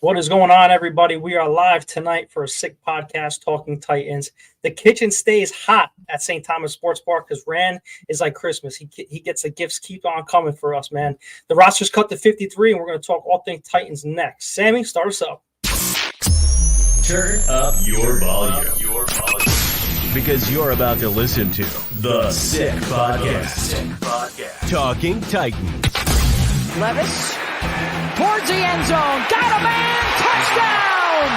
What is going on, everybody? We are live tonight for a sick podcast talking Titans. The kitchen stays hot at St. Thomas Sports Park because Rand is like Christmas. He gets the gifts keep on coming for us, man. The roster's cut to 53, and we're going to talk all things Titans next. Sammy, start us up. Turn up your volume. Because you're about to listen to The Sick Podcast. Talking Titans. Levis towards the end zone. Got a man. Touchdown.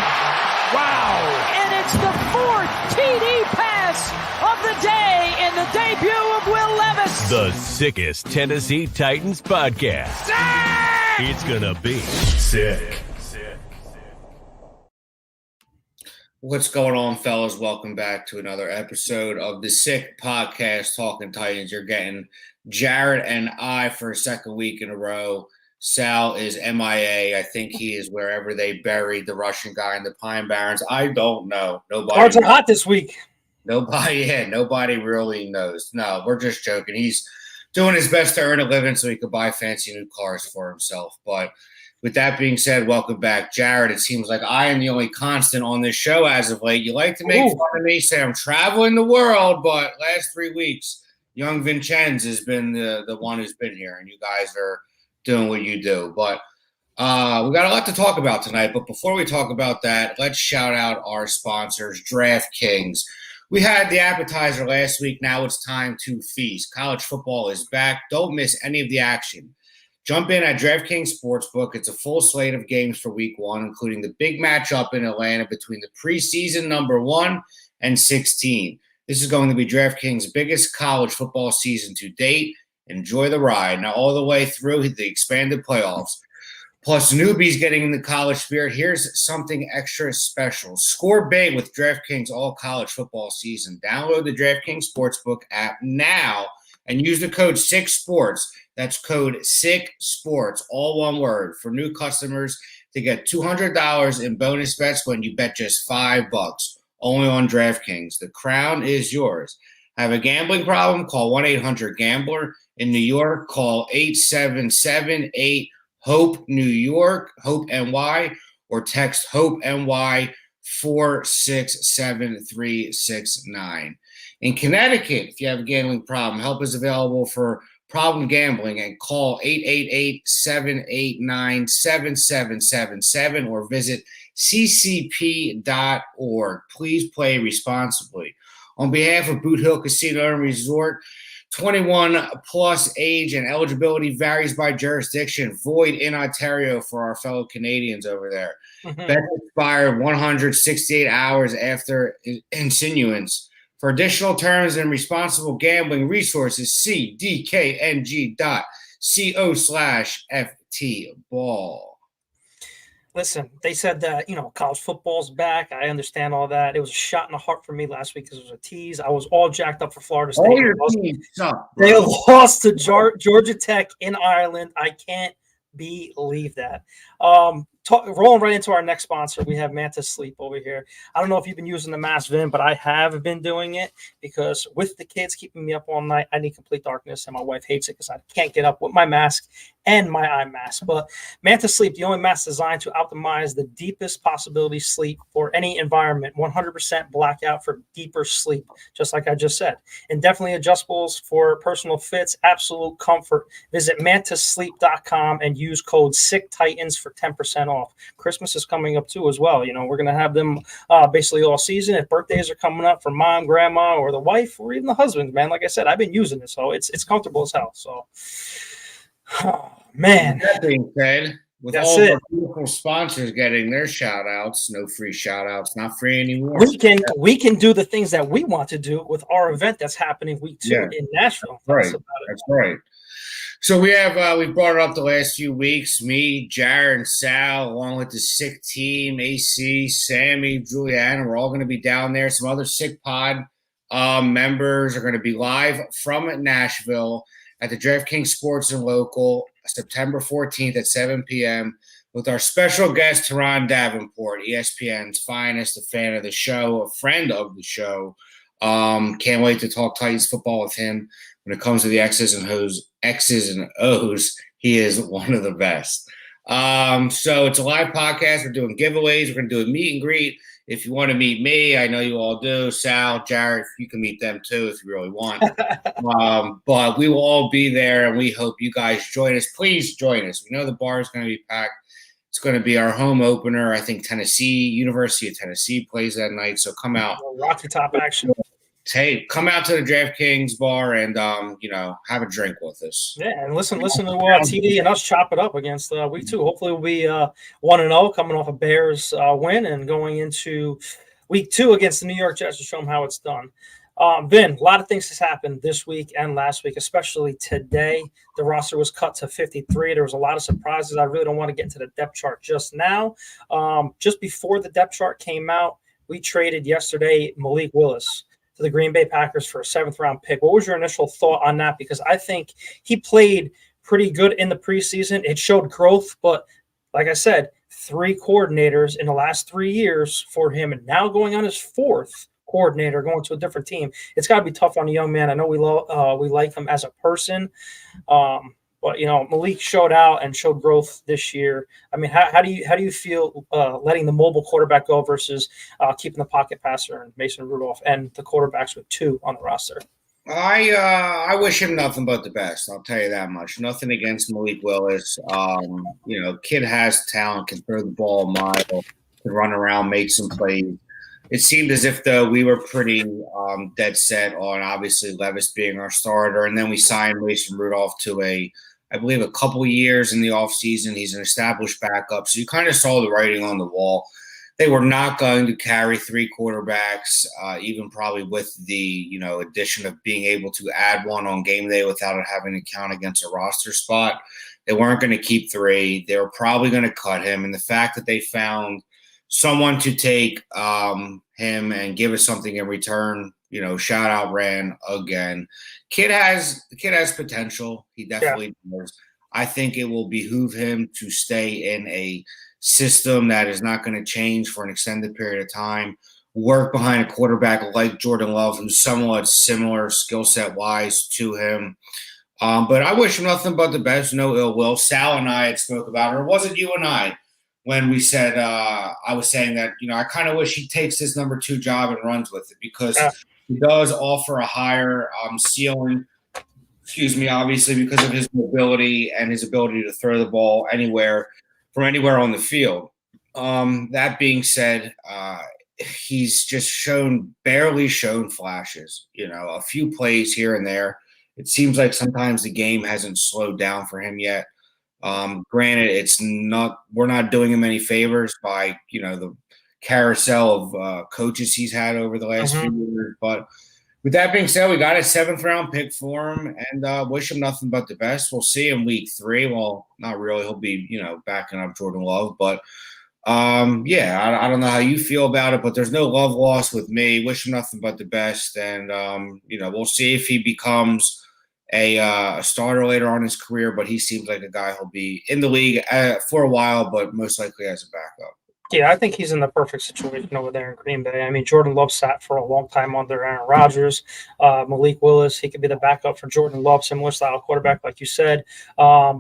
Wow. And it's the fourth TD pass of the day in the debut of Will Levis. The sickest Tennessee Titans podcast. Sick! It's going to be sick. What's going on, fellas? Welcome back to another episode of the Sick Podcast Talking Titans. You're getting Jarett and I for a second week in a row. Sal is MIA. I think he is wherever they buried the Russian guy in the Pine Barrens. I don't know. Cards are hot this week. Nobody really knows. No, we're just joking. He's doing his best to earn a living so he could buy fancy new cars for himself. But with that being said, welcome back, Jarett. It seems like I am the only constant on this show as of late. You like to make fun of me, say I'm traveling the world, but last 3 weeks, young Vincenz has been the one who's been here, and you guys are doing what you do. But we got a lot to talk about tonight. But before we talk about that, let's shout out our sponsors, DraftKings. We had the appetizer last week. Now it's time to feast. College football is back. Don't miss any of the action. Jump in at DraftKings Sportsbook. It's a full slate of games for week one, including the big matchup in Atlanta between the preseason number 1 and 16. This is going to be DraftKings' biggest college football season to date. Enjoy the ride. Now, all the way through the expanded playoffs, plus newbies getting in the college spirit, here's something extra special. Score big with DraftKings all college football season. Download the DraftKings Sportsbook app now and use the code SICKSPORTS. That's code SICKSPORTS, all one word, for new customers to get $200 in bonus bets when you bet just $5, only on DraftKings. The crown is yours. Have a gambling problem? Call 1-800-GAMBLER. In New York, call 877-8-HOPE-NEW YORK, HOPE-NY, or text HOPE-NY 467-369. In Connecticut, if you have a gambling problem, help is available for problem gambling and call 888-789-7777 or visit ccp.org. Please play responsibly. On behalf of Boot Hill Casino and Resort, 21 plus age and eligibility varies by jurisdiction. Void in Ontario for our fellow Canadians over there. Bet expired 168 hours after issuance. For additional terms and responsible gambling resources, see dkng.co/ftball. Listen, they said that, college football's back. I understand all that. It was a shot in the heart for me last week because it was a tease. I was all jacked up for Florida State. All your teams suck, bro. They lost to Georgia Tech in Ireland. I can't believe that. Rolling right into our next sponsor, we have Mantis Sleep over here. I don't know if you've been using the mask, Vin, but I have been doing it because with the kids keeping me up all night, I need complete darkness, and my wife hates it because I can't get up with my mask and my eye mask. But Mantis Sleep, the only mask designed to optimize the deepest possibility sleep for any environment, 100% blackout for deeper sleep, just like I just said. And definitely adjustables for personal fits, absolute comfort. Visit MantisSleep.com and use code SICKTITANS for 10% off. Christmas is coming up too as well. We're going to have them basically all season. If birthdays are coming up for mom, grandma, or the wife, or even the husband, man, like I said, I've been using it, so it's comfortable as hell. So, oh, man. That being said, with That's all it. our beautiful sponsors getting their shout outs, no free shout outs, not free anymore. We can do the things that we want to do with our event that's happening week 2 in Nashville. That's right. So we've brought it up the last few weeks. Me, Jarett, and Sal, along with the Sick team, AC, Sammy, Julianne, we're all going to be down there. Some other Sick Pod members are going to be live from Nashville at the DraftKings Sports and Local, September 14th at 7 p.m. with our special guest, Teron Davenport, ESPN's finest, a fan of the show, a friend of the show. Can't wait to talk Titans football with him. When it comes to the X's and O's, he is one of the best. So it's a live podcast. We're doing giveaways. We're going to do a meet and greet. If you want to meet me, I know you all do. Sal, Jarett, you can meet them too if you really want. But we will all be there, and we hope you guys join us. Please join us. We know the bar is going to be packed. It's going to be our home opener. I think University of Tennessee plays that night. So come out. Rocky Top action. Hey, come out to the DraftKings bar and have a drink with us. Yeah, and listen to TD and us chop it up against week 2. Hopefully we'll be 1-0 coming off a Bears win and going into week 2 against the New York Jets to show them how it's done. Vin, a lot of things has happened this week and last week, especially today. The roster was cut to 53. There was a lot of surprises. I really don't want to get into the depth chart just now. Just before the depth chart came out, we traded yesterday Malik Willis to the Green Bay Packers for a 7th-round pick. What was your initial thought on that? Because I think he played pretty good in the preseason. It showed growth, but like I said, 3 coordinators in the last 3 years for him, and now going on his 4th coordinator, going to a different team. It's got to be tough on a young man. I know we like him as a person, but Malik showed out and showed growth this year. I mean, how do you feel letting the mobile quarterback go versus keeping the pocket passer and Mason Rudolph and the quarterbacks with 2 on the roster? I wish him nothing but the best. I'll tell you that much. Nothing against Malik Willis. Kid has talent, can throw the ball a mile, can run around, make some plays. It seemed as if, though, we were pretty dead set on obviously Levis being our starter, and then we signed Mason Rudolph to I believe a couple years in the offseason. He's an established backup. So you kind of saw the writing on the wall. They were not going to carry 3 quarterbacks, even probably with the addition of being able to add one on game day without it having to count against a roster spot. They weren't going to keep 3. They were probably going to cut him. And the fact that they found someone to take him and give us something in return, shout out Ran again. Kid has potential. He definitely does. I think it will behoove him to stay in a system that is not going to change for an extended period of time. Work behind a quarterback like Jordan Love, who's somewhat similar skill set wise to him. But I wish him nothing but the best. No ill will. Sal and I had spoke about it. Or was it you and I? When we said, I was saying that, I kind of wish he takes this number 2 job and runs with it because he does offer a higher ceiling, obviously because of his mobility and his ability to throw the ball from anywhere on the field. That being said, he's just barely shown flashes, a few plays here and there. It seems like sometimes the game hasn't slowed down for him yet. Granted, we're not doing him any favors by, the carousel of coaches he's had over the last few years. But with that being said, we got a 7th-round pick for him and wish him nothing but the best. We'll see in week 3. Well, not really. He'll be, backing up Jordan Love. But, I don't know how you feel about it, but there's no love lost with me. Wish him nothing but the best. And, we'll see if he becomes a starter later on in his career, but he seems like a guy who'll be in the league for a while, but most likely as a backup. Yeah, I think he's in the perfect situation over there in Green Bay. I mean, Jordan Love sat for a long time under Aaron Rodgers. Malik Willis, he could be the backup for Jordan Love, similar style quarterback, like you said.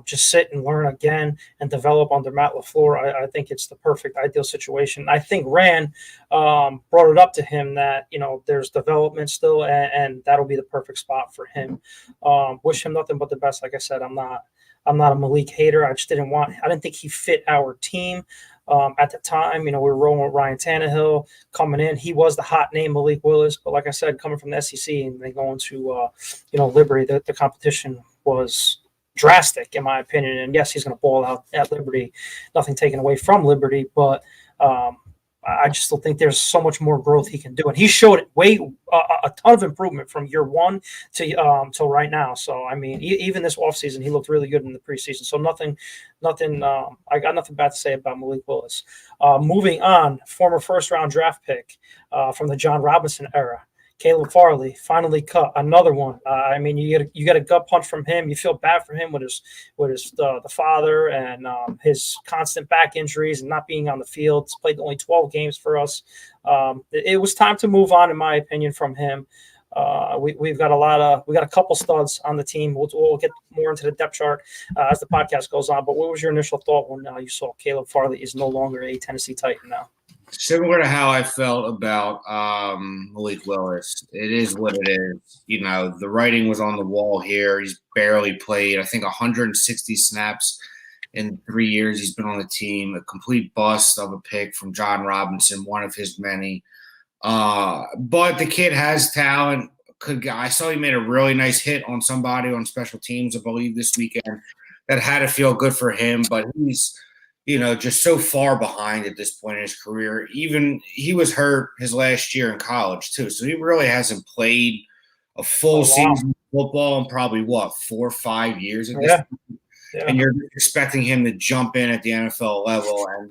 Just sit and learn again and develop under Matt LaFleur. I think it's the perfect, ideal situation. I think Rand brought it up to him that, there's development still, and that'll be the perfect spot for him. Wish him nothing but the best. Like I said, I'm not a Malik hater. I didn't think he fit our team. At the time, we were rolling with Ryan Tannehill coming in. He was the hot name, Malik Willis. But like I said, coming from the SEC and then going to, Liberty, the competition was drastic, in my opinion. And yes, he's going to ball out at Liberty. Nothing taken away from Liberty, but I just still think there's so much more growth he can do, and he showed a ton of improvement from year 1 to till right now. So I mean, even this offseason, he looked really good in the preseason. So nothing. I got nothing bad to say about Malik Willis. Moving on, former 1st-round draft pick from the John Robinson era, Caleb Farley finally cut another one. I mean, you get a gut punch from him. You feel bad for him with his the father and his constant back injuries and not being on the field. He's played only 12 games for us. It was time to move on, in my opinion, from him. We've got a couple studs on the team. We'll get more into the depth chart as the podcast goes on. But what was your initial thought when you saw Caleb Farley is no longer a Tennessee Titan now? Similar to how I felt about Malik Willis. It is what it is. The writing was on the wall here. He's barely played, I think, 160 snaps in 3 years he's been on the team. A complete bust of a pick from John Robinson, one of his many. But the kid has talent. I saw he made a really nice hit on somebody on special teams, I believe, this weekend. That had to feel good for him. But he's just so far behind at this point in his career. Even he was hurt his last year in college too, so he really hasn't played a full season of football in probably 4 or 5 years at this point. Yeah. And you're expecting him to jump in at the NFL level and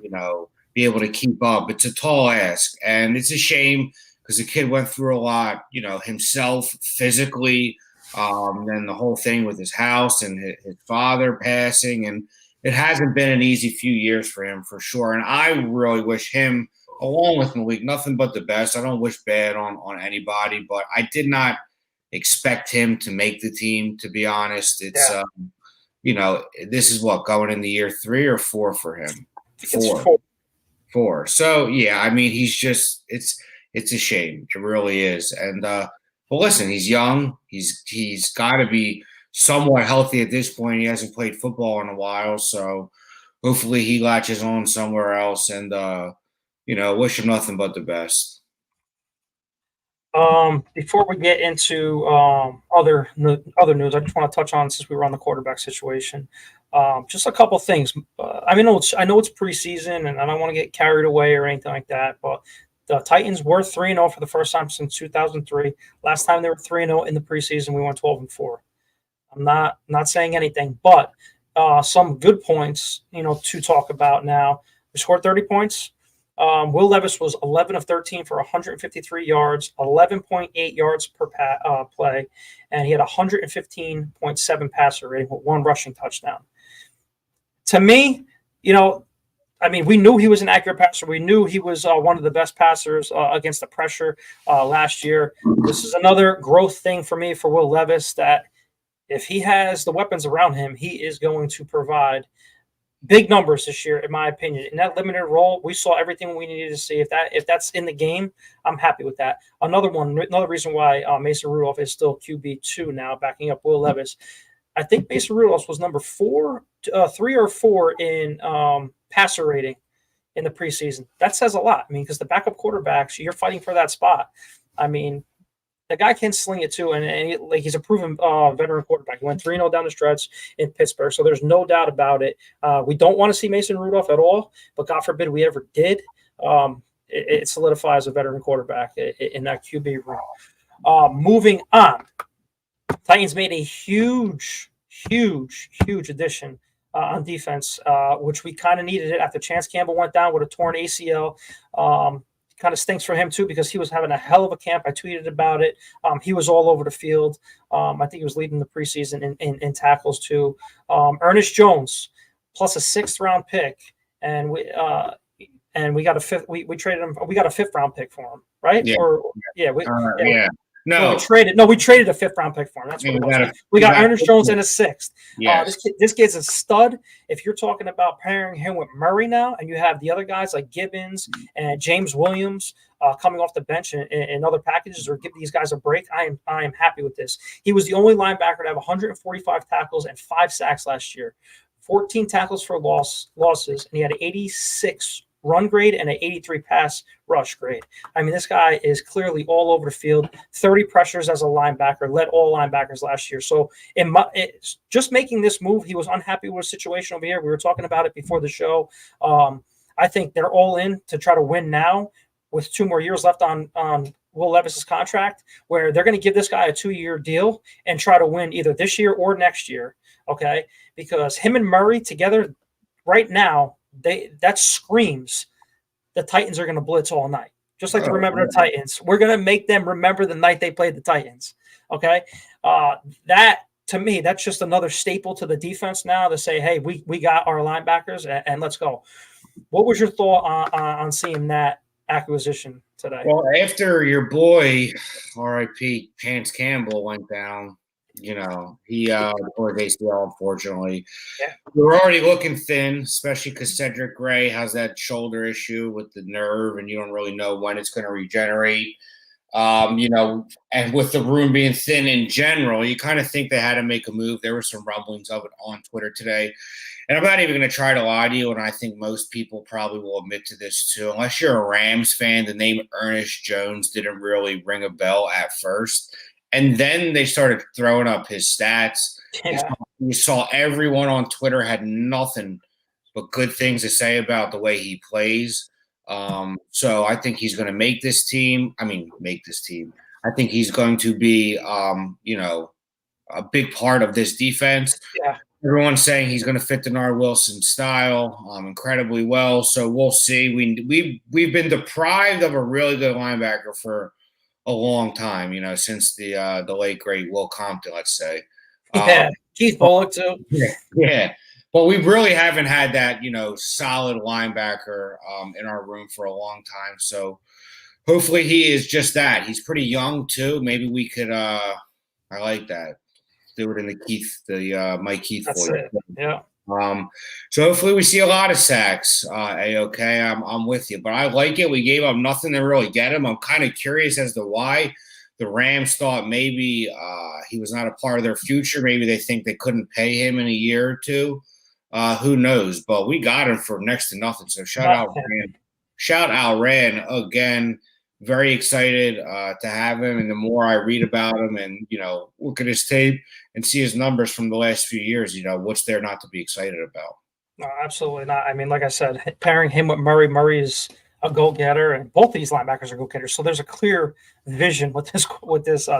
be able to keep up. It's a tall ask, and it's a shame because the kid went through a lot, himself physically. Then the whole thing with his house and his father passing, and it hasn't been an easy few years for him, for sure. And I really wish him, along with Malik, nothing but the best. I don't wish bad on anybody, but I did not expect him to make the team, to be honest. It's, this is going into year 3 or 4 for him? 4. So, yeah, I mean, he's just – it's a shame. It really is. And but listen, he's young. He's got to be – somewhat healthy at this point. He hasn't played football in a while, so hopefully he latches on somewhere else. And wish him nothing but the best. Before we get into other news, I just want to touch on, since we were on the quarterback situation, just a couple things. I know it's preseason, and I don't want to get carried away or anything like that, but the Titans were 3-0 for the first time since 2003. Last time they were 3-0 in the preseason, we went 12-4. I'm not saying anything, but some good points, to talk about now. We scored 30 points. Will Levis was 11 of 13 for 153 yards, 11.8 yards per play, and he had 115.7 passer rating with 1 rushing touchdown. To me, we knew he was an accurate passer. We knew he was one of the best passers against the pressure last year. This is another growth thing for me for Will Levis, that if he has the weapons around him, he is going to provide big numbers this year, in my opinion. In that limited role, we saw everything we needed to see. If that's in the game, I'm happy with that. Another reason why Mason Rudolph is still QB2 now, backing up Will Levis. I think Mason Rudolph was number 3 or 4 in passer rating in the preseason. That says a lot. Because the backup quarterbacks, you're fighting for that spot. The guy can sling it too, and he's a proven veteran quarterback. He went 3-0 down the stretch in Pittsburgh, so there's no doubt about it. We don't want to see Mason Rudolph at all, but God forbid we ever did. It solidifies a veteran quarterback in that QB room. Moving on, Titans made a huge addition on defense, which we kind of needed it after Chance Campbell went down with a torn ACL. Kind of stinks for him too, because he was having a hell of a camp. I tweeted about it. He was all over the field. I think he was leading the preseason in tackles too. Ernest Jones plus a 6th round pick, and we got a 5th. We traded him. We got a 5th round pick for him, right? Yeah. We traded a 5th round pick for him. That's what it was. We got Ernest Jones and a 6th. Yes. This kid's a stud. If you're talking about pairing him with Murray now, and you have the other guys like Gibbons and James Williams coming off the bench in other packages, or give these guys a break, I am happy with this. He was the only linebacker to have 145 tackles and 5 sacks last year, 14 tackles for losses, and he had an 86 run grade and an 83 pass rush grade. This guy is clearly all over the field. 30 pressures as a linebacker, led all linebackers last year. So just making this move, he was unhappy with the situation over here. We were talking about it before the show. I think they're all in to try to win now with 2 more years left on Will Levis's contract, where they're going to give this guy a 2-year deal and try to win either this year or next year. Okay. Because him and Murray together right now, that screams the Titans are going to blitz all night. Just like to remember the Titans. We're going to make them remember the night they played the Titans. Okay. That, to me, that's just another staple to the defense now to say, hey, we got our linebackers and let's go. What was your thought on seeing that acquisition today. Well, after your boy, R.I.P. Chance Campbell went down, he tore his ACL, unfortunately. Yeah. We were already looking thin, especially because Cedric Gray has that shoulder issue with the nerve, and you don't really know when it's going to regenerate. And with the room being thin in general, you kind of think they had to make a move. There were some rumblings of it on Twitter today. And I'm not even going to try to lie to you, and I think most people probably will admit to this too. Unless you're a Rams fan, the name Ernest Jones didn't really ring a bell at first. And then they started throwing up his stats. Yeah. You saw everyone on Twitter had nothing but good things to say about the way he plays. So I think he's going to make this team. I think he's going to be, a big part of this defense. Yeah. Everyone's saying he's going to fit Denard Wilson's style incredibly well. So we'll see. We've been deprived of a really good linebacker for a long time, since the late great Will Compton, let's say. Yeah. Keith Bullock too. Yeah. But we really haven't had that, solid linebacker in our room for a long time. So hopefully he is just that. He's pretty young too. Maybe we could I like that. Do it in the Mike Keith That's voice. it. Yeah. So hopefully we see a lot of sacks. A-okay, I'm with you. But I like it. We gave up nothing to really get him. I'm kind of curious as to why the Rams thought maybe he was not a part of their future. Maybe they think they couldn't pay him in a year or two. Who knows? But we got him for next to nothing. So shout out Ran again. Very excited to have him. And the more I read about him and, look at his tape and see his numbers from the last few years, what's there not to be excited about? No, absolutely not. I mean, like I said, pairing him with Murray is a go-getter, and both these linebackers are go-getters. So there's a clear vision what this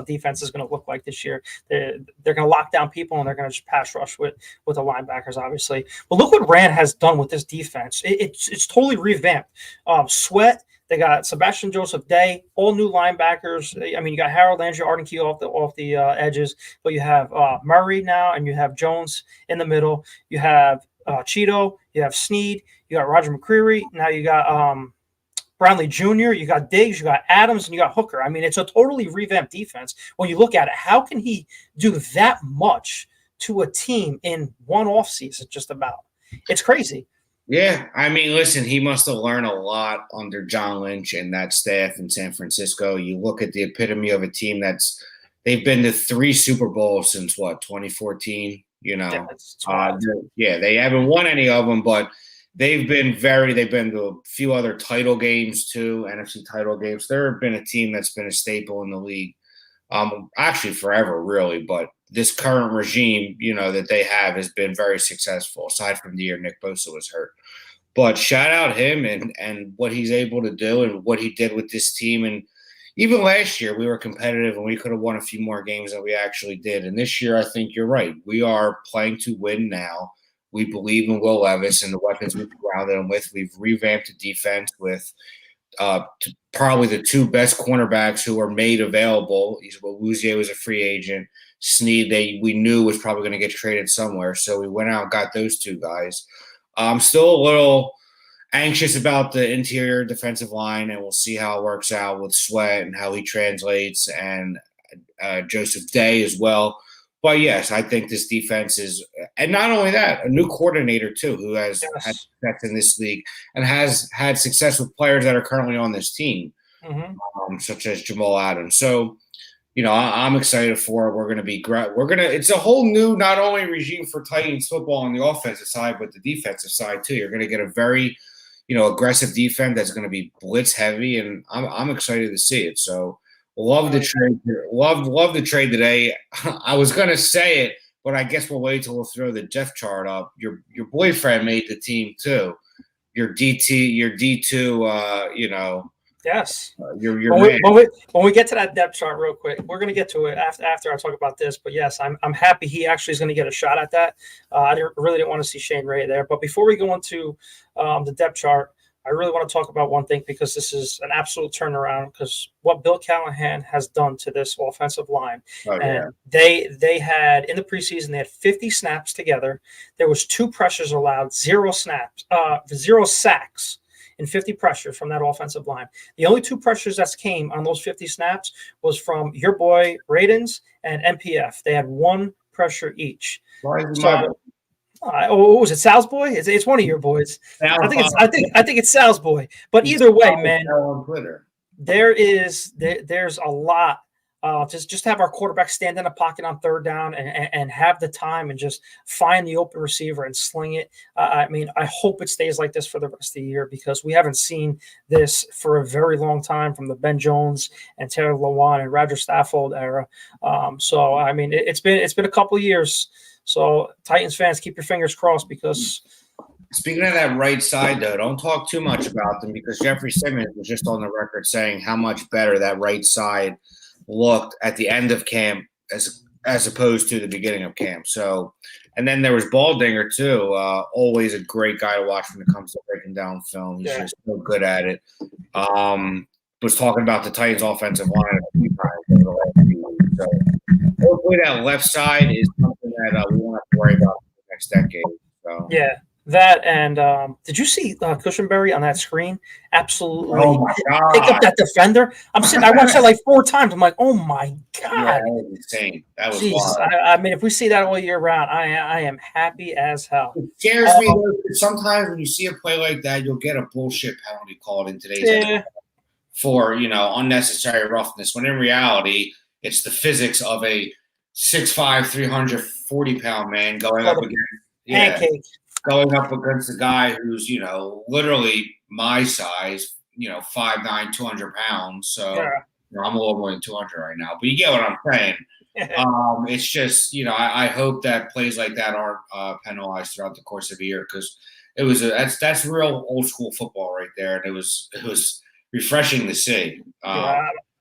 defense is going to look like this year. They're going to lock down people, and they're going to just pass rush with the linebackers, obviously. But look what Rand has done with this defense. It's totally revamped. Sweat. They got Sebastian Joseph Day, all new linebackers. I mean, you got Harold Landry, Arden Key off the edges, but you have Murray now, and you have Jones in the middle. You have Cheeto, you have Snead, you got Roger McCreary. Now you got Brownlee Jr., you got Diggs, you got Adams, and you got Hooker. I mean, it's a totally revamped defense. When you look at it, how can he do that much to a team in one offseason just about? It's crazy. Yeah, I mean, listen, he must have learned a lot under John Lynch and that staff in San Francisco. You look at the epitome of a team they've been to 3 Super Bowls since 2014. They haven't won any of them, but they've been to a few other title games too, NFC title games. They've been a team that's been a staple in the league, actually forever, really. But this current regime, that they have has been very successful, aside from the year Nick Bosa was hurt. But shout out him and what he's able to do and what he did with this team. And even last year, we were competitive and we could have won a few more games than we actually did. And this year, I think you're right. We are playing to win now. We believe in Will Levis and the weapons we've surrounded him with. We've revamped the defense with probably the 2 best cornerbacks who were made available. Awuzie was a free agent. Snead, we knew was probably going to get traded somewhere. So we went out and got those 2 guys. I'm still a little anxious about the interior defensive line, and we'll see how it works out with Sweat and how he translates, and Joseph Day as well. But yes, I think this defense is, and not only that, a new coordinator too, who has had success in this league and has had success with players that are currently on this team, such as Jamal Adams. So, I'm excited for it. We're going to be great. It's a whole new, not only regime for Titans football on the offensive side, but the defensive side too. You're going to get a very, aggressive defense that's going to be blitz heavy, and I'm excited to see it. So love the trade. Love the trade today. I was going to say it, but I guess we'll wait till we'll throw the depth chart up. Your boyfriend made the team too. Your D2, Yes. When we get to that depth chart real quick, we're going to get to it after I talk about this. But yes, I'm happy he actually is going to get a shot at that. I really didn't want to see Shane Ray there. But before we go into the depth chart, I really want to talk about one thing, because this is an absolute turnaround, because what Bill Callahan has done to this offensive line. And they had, in the preseason, they had 50 snaps together. There was 2 pressures allowed, 0 sacks in 50 pressures from that offensive line. The only 2 pressures that came on those 50 snaps was from your boy Radens and MPF. They had 1 pressure each. So, what was it, Sal's boy? It's one of your boys. I think it's Sal's boy. But either way, man, there's a lot. Just have our quarterback stand in a pocket on 3rd down and have the time and just find the open receiver and sling it. I mean, I hope it stays like this for the rest of the year because we haven't seen this for a very long time from the Ben Jones and Taylor Lewan and Roger Stafford era. So I mean, it's been a couple of years. So Titans fans, keep your fingers crossed because. Speaking of that right side, though, don't talk too much about them because Jeffrey Simmons was just on the record saying how much better that right side looked at the end of camp as opposed to the beginning of camp. So, and then there was Baldinger too. Always a great guy to watch when it comes to breaking down film. He's just so good at it. Was talking about the Titans' offensive line a few times over the last few weeks. So hopefully that left side is something that we won't have to worry about for the next decade. So. Yeah. That and did you see Cushenberry on that screen? Absolutely, oh my God. Pick up that defender. I watched that like 4 times. I'm like, oh my God, yeah, that was insane. That was wild. I mean, if we see that all year round, I am happy as hell. It scares me though, sometimes when you see a play like that, you'll get a bullshit penalty called in today's NFL for unnecessary roughness. When in reality, it's the physics of a 6'5", 340-pound man going up against pancake. Going up against a guy who's, literally my size, 5'9", 200 pounds. So I'm a little more than 200 right now. But you get what I'm saying. It's just, I hope that plays like that aren't penalized throughout the course of the year because it was that's real old school football right there, and it was refreshing to see.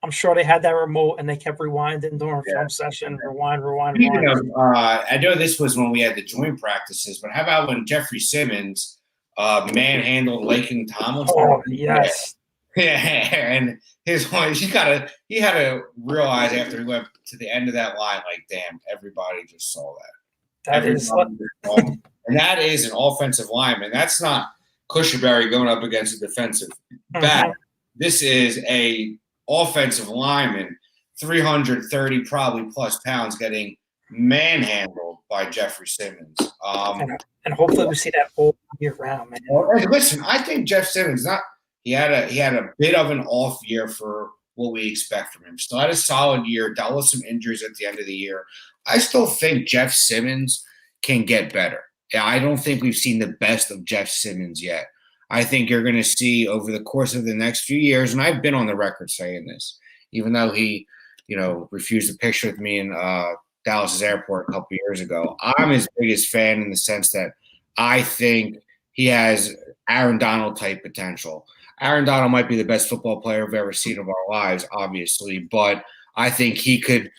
I'm sure they had that remote and they kept rewinding during film session. Rewind. I know this was when we had the joint practices, but how about when Jeffrey Simmons manhandled Lakin Tomlinson? Oh, yes. Yeah, and he had to realize after he went to the end of that line, like, damn, everybody just saw that. And that is an offensive lineman. That's not Cushenberry going up against a defensive back. This is a offensive lineman, 330 probably plus pounds, getting manhandled by Jeffrey Simmons. And hopefully we see that all year round, man. Listen, I think Jeff Simmons he had a bit of an off year for what we expect from him. Still had a solid year, dealt with some injuries at the end of the year. I still think Jeff Simmons can get better. Yeah, I don't think we've seen the best of Jeff Simmons yet. I think you're going to see over the course of the next few years, and I've been on the record saying this, even though he, refused a picture with me in Dallas's airport a couple of years ago. I'm his biggest fan in the sense that I think he has Aaron Donald type potential. Aaron Donald might be the best football player we've ever seen of our lives, obviously, but I think he could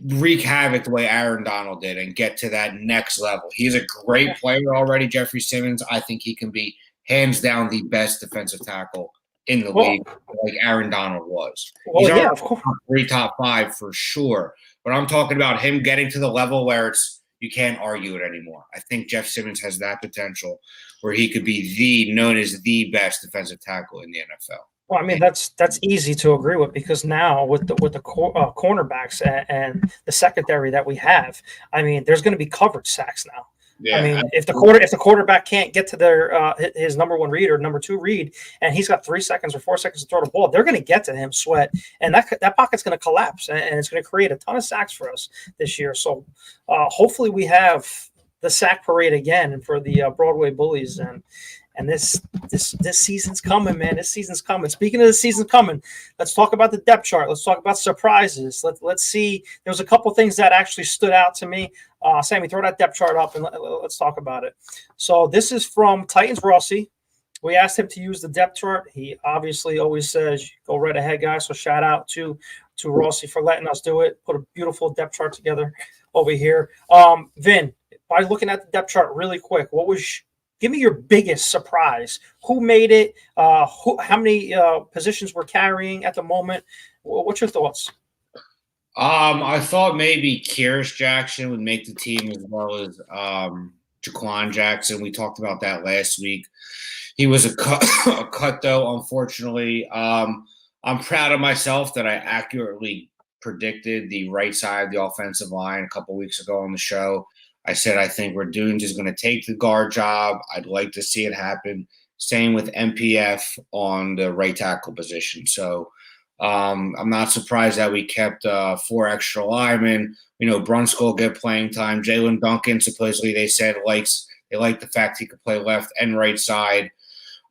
wreak havoc the way Aaron Donald did and get to that next level. He's a great player already, Jeffrey Simmons. I think he can be hands down the best defensive tackle in the league, like Aaron Donald was. He's of course. Top 5 for sure. But I'm talking about him getting to the level where you can't argue it anymore. I think Jeff Simmons has that potential where he could be known as the best defensive tackle in the NFL. Well, I mean, that's easy to agree with because now with the cornerbacks and the secondary that we have, I mean, there's going to be coverage sacks now. Yeah, I mean, if the quarterback can't get to their his number 1 read or number 2 read, and he's got 3 seconds or 4 seconds to throw the ball, they're going to get to him, Sweat, and that pocket's going to collapse, and it's going to create a ton of sacks for us this year. So hopefully we have the sack parade again for the Broadway Bullies, and this season's coming, man. This season's coming. Speaking of the season coming, let's talk about the depth chart. Let's talk about surprises. Let's see. There was a couple things that actually stood out to me. Sammy, throw that depth chart up and let's talk about it. So this is from Titans Rossi. We asked him to use the depth chart. He obviously always says, go right ahead, guys. So shout out to Rossi for letting us do it. Put a beautiful depth chart together over here. Vin, by looking at the depth chart really quick, give me your biggest surprise. Who made it? How many positions we're carrying at the moment? What's your thoughts? I thought maybe Kyrus Jackson would make the team as well as Jaquan Jackson. We talked about that last week. He was a cut, a cut though, unfortunately. I'm proud of myself that I accurately predicted the right side of the offensive line a couple weeks ago on the show. I said I think Radunz is going to take the guard job. I'd like to see it happen. Same with MPF on the right tackle position. So I'm not surprised that we kept 4 extra linemen. Brunskill will get playing time. Jalen Duncan, supposedly they said they like the fact he could play left and right side.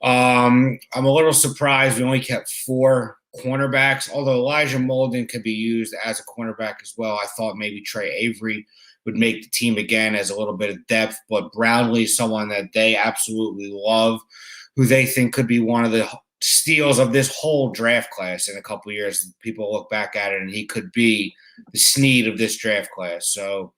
I'm a little surprised we only kept 4 cornerbacks, although Elijah Molden could be used as a cornerback as well. I thought maybe Trey Avery would make the team again as a little bit of depth, but Brownlee, someone that they absolutely love, who they think could be one of the steals of this whole draft class in a couple of years. People look back at it and he could be the Snead of this draft class. So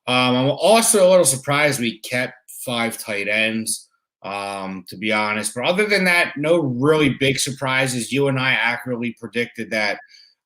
I'm also a little surprised we kept 5 tight ends. To be honest. But other than that, no really big surprises. You and I accurately predicted that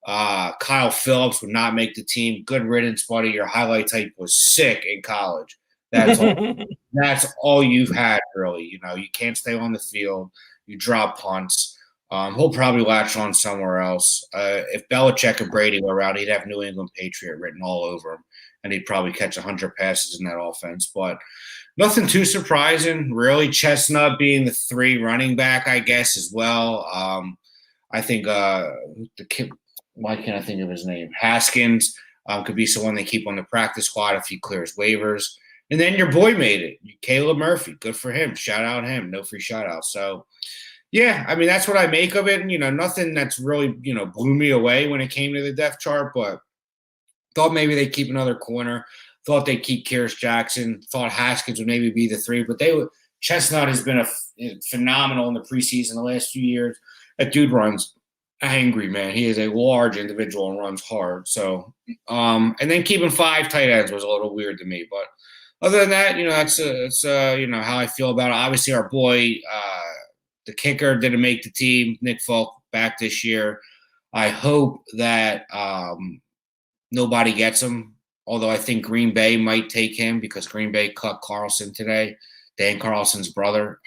Kyle Phillips would not make the team. Good riddance, buddy. Your highlight tape was sick in college. That's all, that's all you've had, really. You can't stay on the field. You drop punts. He'll probably latch on somewhere else. If Belichick and Brady were around, he'd have New England Patriot written all over him, and he'd probably catch 100 passes in that offense. But nothing too surprising, really. Chestnut being the 3 running back, I guess, as well. I think the kid, why can't I think of his name? Haskins could be someone they keep on the practice squad if he clears waivers. And then your boy made it, Caleb Murphy. Good for him. Shout out him. No free shout out. So, yeah, I mean, that's what I make of it. And, nothing that's really, blew me away when it came to the depth chart, but thought maybe they'd keep another corner. Thought they'd keep Kearis Jackson. Thought Haskins would maybe be the 3, but Chestnut has been phenomenal in the preseason the last few years. That dude runs angry, man. He is a large individual and runs hard. So, and then keeping 5 tight ends was a little weird to me. But other than that, that's how I feel about it. Obviously, our boy, the kicker, didn't make the team. Nick Folk back this year. I hope that nobody gets him. Although I think Green Bay might take him because Green Bay cut Carlson today, Dan Carlson's brother.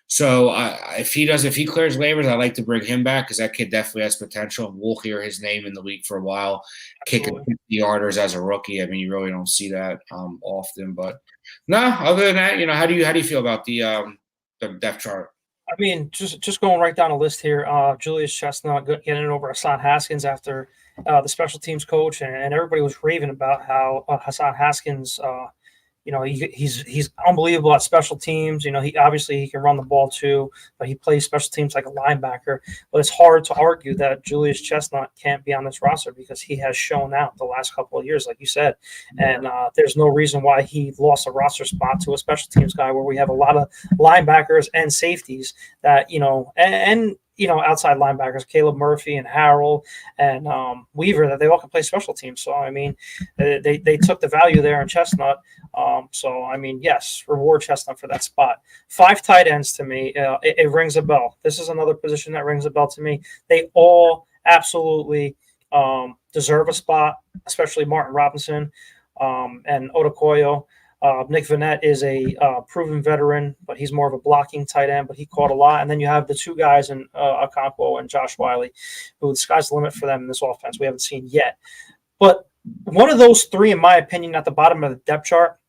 So if he clears waivers, I'd like to bring him back because that kid definitely has potential. We'll hear his name in the league for a while, kicking 50-yarders as a rookie. I mean, you really don't see that often. But no, other than that, how do you feel about the depth chart? I mean, just going right down the list here, Julius Chestnut getting it over Hassan Haskins after the special teams coach, and everybody was raving about how Hassan Haskins, he's unbelievable at special teams. He can run the ball too, but he plays special teams like a linebacker. But it's hard to argue that Julius Chestnut can't be on this roster because he has shown out the last couple of years, like you said. And there's no reason why he lost a roster spot to a special teams guy where we have a lot of linebackers and safeties that, outside linebackers, Caleb Murphy and Harrell and Weaver, that they all can play special teams. So, I mean, they took the value there in Chestnut. So, I mean, yes, reward Chestnut for that spot. 5 tight ends to me, it rings a bell. This is another position that rings a bell to me. They all absolutely deserve a spot, especially Martin Robinson and Odakoyo. Nick Vanette is a proven veteran, but he's more of a blocking tight end, but he caught a lot. And then you have the 2 guys in Okonkwo and Josh Wiley, who the sky's the limit for them in this offense. We haven't seen yet. But one of those 3, in my opinion, at the bottom of the depth chart,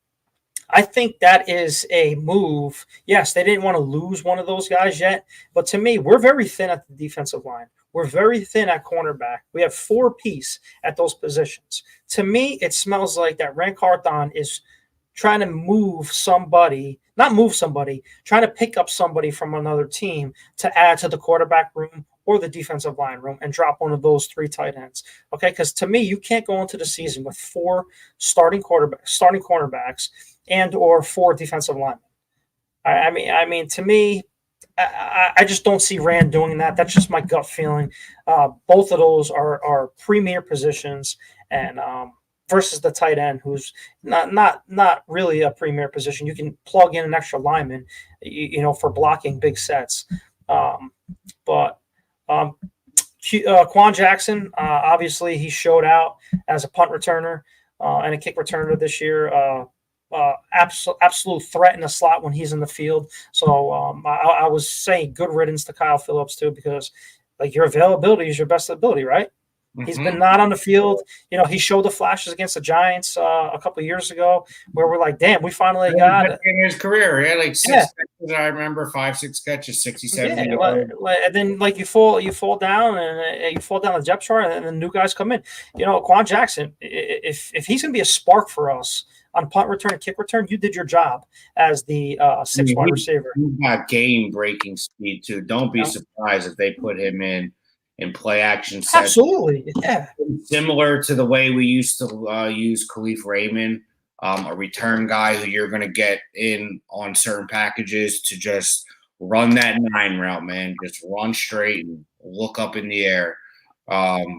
I think that is a move. Yes, they didn't want to lose one of those guys yet, but to me, we're very thin at the defensive line. We're very thin at cornerback. We have 4-piece at those positions. To me, it smells like that Rand Carthon is trying to trying to pick up somebody from another team to add to the quarterback room or the defensive line room and drop one of those 3 tight ends. Okay, because to me, you can't go into the season with 4 starting cornerbacks and or 4 defensive linemen. I mean, to me, I just don't see Rand doing that. That's just my gut feeling. Both of those are premier positions, and versus the tight end, who's not really a premier position. You can plug in an extra lineman, for blocking big sets. But Quan Jackson, obviously he showed out as a punt returner and a kick returner this year. absolute threat in the slot when he's in the field. So I was saying good riddance to Kyle Phillips too, because like your availability is your best ability, right? He's been not on the field. You know, he showed the flashes against the Giants a couple of years ago where we're like, damn, we finally got it. In his career. He had like 6 catches, I remember, 5-6 catches, 67 yards. And then like you fall down and you fall down the depth chart and then new guys come in. You know, Quan Jackson, if he's going to be a spark for us on punt return and kick return, you did your job as the sixth wide receiver. He's got game-breaking speed too. Don't be surprised if they put him in play action sets. Absolutely, yeah. Similar to the way we used to use Khalif Raymond, a return guy who you're going to get in on certain packages to just run that 9 route, man. Just run straight and look up in the air.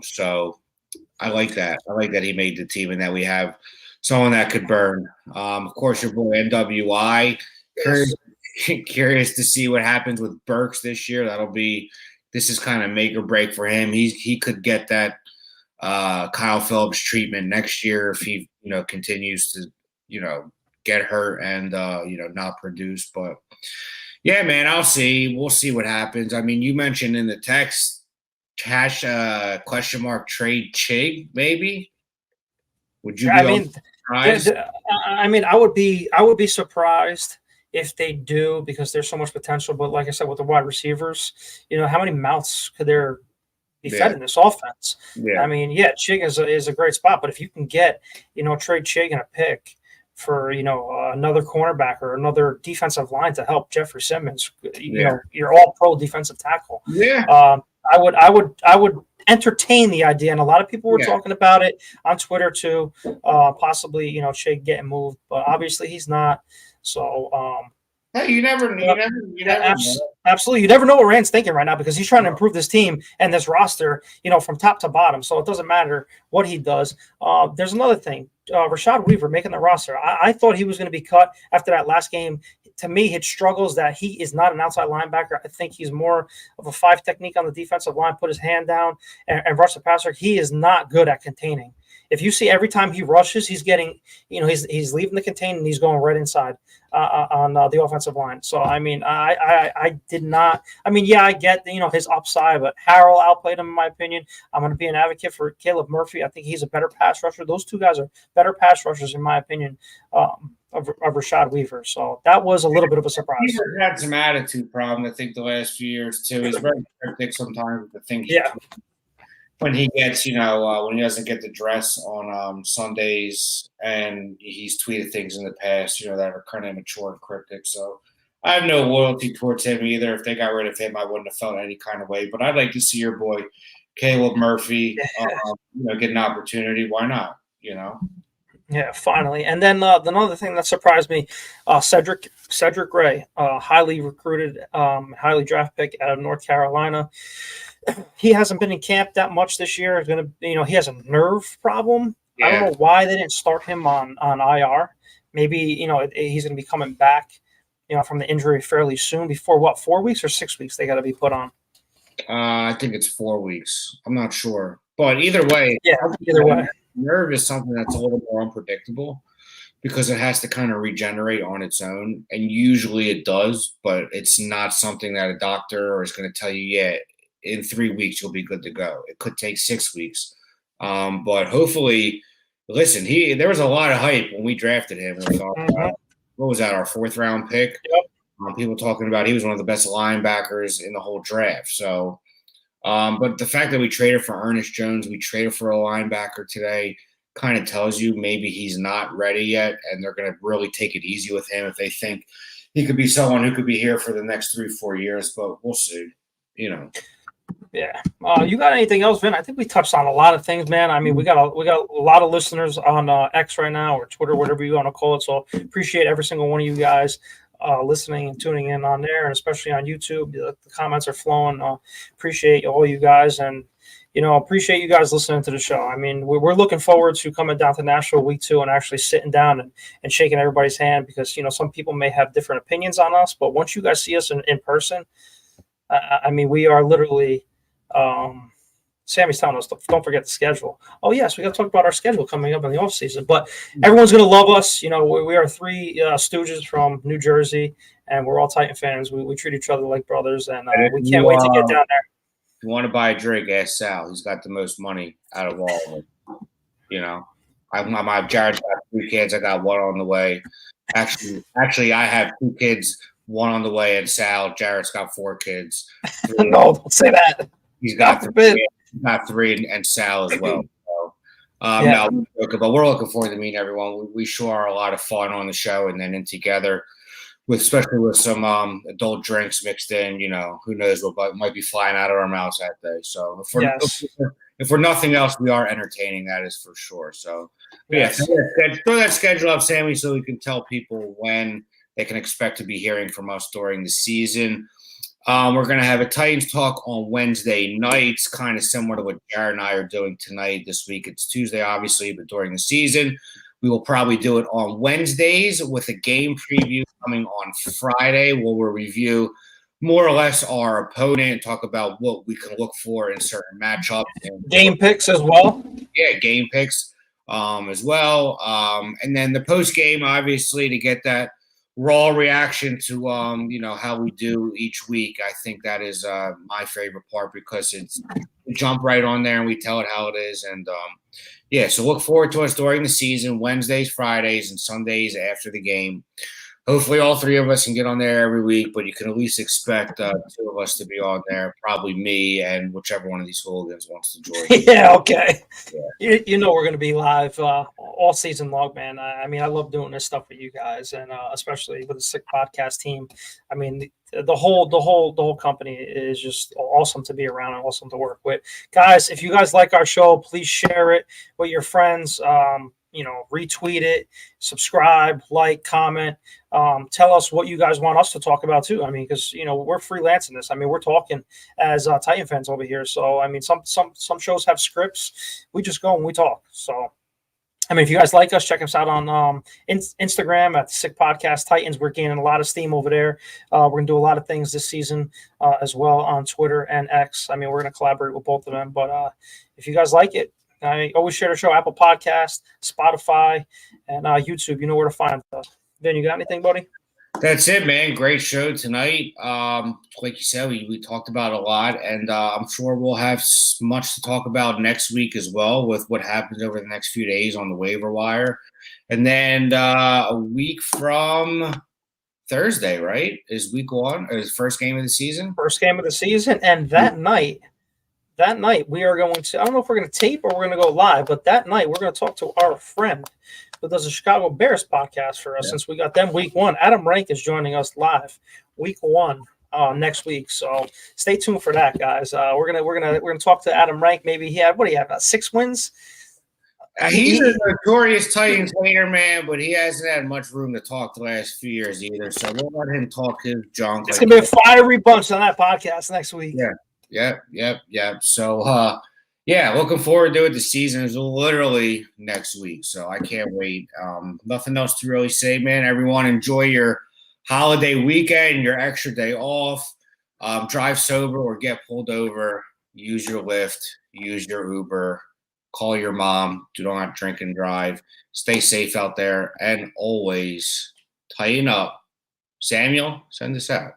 So I like that. I like that he made the team and that we have someone that could burn. Of course, your boy NWI. Curious to see what happens with Burks this year. This is kind of make or break for him. He could get that Kyle Phillips treatment next year if he continues to get hurt and not produce. But yeah, man, I'll see. We'll see what happens. I mean, you mentioned in the text cash question mark trade Chig maybe. Would you? I would be surprised if they do, because there's so much potential. But like I said, with the wide receivers, how many mouths could there be fed in this offense? Yeah. I mean, Chig is a great spot, but if you can get, trade Chig and a pick for, another cornerback or another defensive line to help Jeffrey Simmons, you're all pro defensive tackle. Yeah. I would entertain the idea, and a lot of people were talking about it on Twitter too, possibly, Chig getting moved, but obviously he's not. So, hey, you never know. Absolutely. You never know what Rand's thinking right now, because he's trying to improve this team and this roster, from top to bottom. So it doesn't matter what he does. There's another thing. Rashad Weaver making the roster. I thought he was going to be cut after that last game. To me, it struggles that he is not an outside linebacker. I think he's more of a 5 technique on the defensive line, put his hand down and rush the passer. He is not good at containing. If you see every time he rushes, he's getting, he's leaving the contain and he's going right inside on the offensive line. So, I mean, I did not. I mean, I get, his upside, but Harrell outplayed him in my opinion. I'm going to be an advocate for Caleb Murphy. I think he's a better pass rusher. Those two guys are better pass rushers in my opinion of Rashad Weaver. So that was a little bit of a surprise. Weaver had some attitude problem, I think, the last few years too. He's very cryptic sometimes with the things. When he gets, when he doesn't get the dress on Sundays, and he's tweeted things in the past, that are kind of immature and cryptic. So I have no loyalty towards him either. If they got rid of him, I wouldn't have felt any kind of way. But I'd like to see your boy Caleb Murphy, get an opportunity. Why not? Yeah, finally. And then another thing that surprised me, Cedric Gray, highly recruited, highly draft pick out of North Carolina. He hasn't been in camp that much this year. He has a nerve problem. Yeah. I don't know why they didn't start him on IR. Maybe, he's going to be coming back, from the injury fairly soon. Before 4 weeks or 6 weeks they got to be put on? I think it's 4 weeks. I'm not sure. But either way. Yeah, either way. Nerve is something that's a little more unpredictable because it has to kind of regenerate on its own. And usually it does, but it's not something that a doctor is going to tell you, in 3 weeks you'll be good to go. It could take 6 weeks. But hopefully, listen, there was a lot of hype when we drafted him. What was that, our 4th round pick? Yep. People talking about he was one of the best linebackers in the whole draft. So, but the fact that we traded for Ernest Jones, we traded for a linebacker today, kind of tells you maybe he's not ready yet, and they're going to really take it easy with him if they think he could be someone who could be here for the next 3-4 years. But we'll see. Yeah. You got anything else, Vin? I think we touched on a lot of things, man. I mean, we got a lot of listeners on X right now, or Twitter, whatever you want to call it. So appreciate every single one of you guys listening and tuning in on there, and especially on YouTube. The comments are flowing. Appreciate all you guys, and appreciate you guys listening to the show. I mean, we're looking forward to coming down to Nashville week 2 and actually sitting down and shaking everybody's hand, because some people may have different opinions on us, but once you guys see us in person, I mean, we are literally Sammy's telling us, don't forget the schedule. Oh, yes, we got to talk about our schedule coming up in the offseason. But everyone's going to love us. You know, we are three stooges from New Jersey, and we're all Titan fans. We treat each other like brothers, and we can't wait to get down there. If you want to buy a drink, ask Sal. He's got the most money out of all of them. You know, Jared's got 3 kids. I got 1 on the way. Actually, I have 2 kids, 1 on the way, and Jared's got 4 kids. No, don't say that. He's got 3, and Sal as well. So, no, but we're looking forward to meeting everyone. We sure are a lot of fun on the show, and then in together, especially with some adult drinks mixed in. You know, who knows what might be flying out of our mouths that day. So if we're nothing else, we are entertaining. That is for sure. So throw that schedule up, Sammy, so we can tell people when they can expect to be hearing from us during the season. We're going to have a Titans talk on Wednesday nights, kind of similar to what Jarett and I are doing tonight. This week it's Tuesday, obviously, but during the season, we will probably do it on Wednesdays with a game preview coming on Friday, where we'll review more or less our opponent, talk about what we can look for in certain matchups. And game picks as well. Yeah, game picks as well. And then the post game, obviously, to get that raw reaction to how we do each week. I think that is my favorite part, because we jump right on there and we tell it how it is. And so look forward to us during the season, Wednesdays, Fridays, and Sundays after the game. Hopefully all 3 of us can get on there every week, but you can at least expect 2 of us to be on there, probably me and whichever one of these hooligans wants to join. Yeah, okay. Yeah. You know we're going to be live all season long, man. I mean, I love doing this stuff with you guys, and especially with the Sick Podcast team. I mean, the whole company is just awesome to be around and awesome to work with. Guys, if you guys like our show, please share it with your friends. Retweet it, subscribe, like, comment. Tell us what you guys want us to talk about too. I mean, because we're freelancing this. I mean, we're talking as Titan fans over here. So I mean, some shows have scripts. We just go and we talk. So I mean, if you guys like us, check us out on Instagram at Sick Podcast Titans. We're gaining a lot of steam over there. We're gonna do a lot of things this season as well on Twitter and X. I mean, we're gonna collaborate with both of them. But if you guys like it, I always share the show, Apple Podcast, Spotify, and YouTube. You know where to find us. Vin, you got anything, buddy? That's it, man. Great show tonight. Like you said, we talked about a lot, and I'm sure we'll have much to talk about next week as well with what happens over the next few days on the waiver wire. And then a week from Thursday, right, is week 1, or the first game of the season? First game of the season, and that night we are going to – I don't know if we're going to tape or we're going to go live, but that night we're going to talk to our friend who does a Chicago Bears podcast for us since we got them week 1. Adam Rank is joining us live week 1 next week. So stay tuned for that, guys. We're gonna talk to Adam Rank. Maybe he had 6 wins? He's a notorious Titans hater, man, but he hasn't had much room to talk the last few years either. So we'll let him talk his junk. It's gonna be a fiery bunch on that podcast next week. Yep. So, looking forward to it. The season is literally next week, so I can't wait. Nothing else to really say, man. Everyone enjoy your holiday weekend, your extra day off. Drive sober or get pulled over. Use your Lyft. Use your Uber. Call your mom. Do not drink and drive. Stay safe out there, and always tighten up. Samuel, send us out.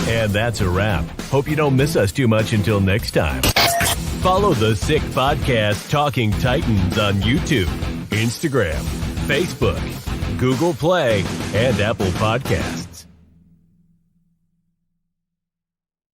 And that's a wrap. Hope you don't miss us too much until next time. Follow the Sick Podcast Talking Titans on YouTube, Instagram, Facebook, Google Play, and Apple Podcasts.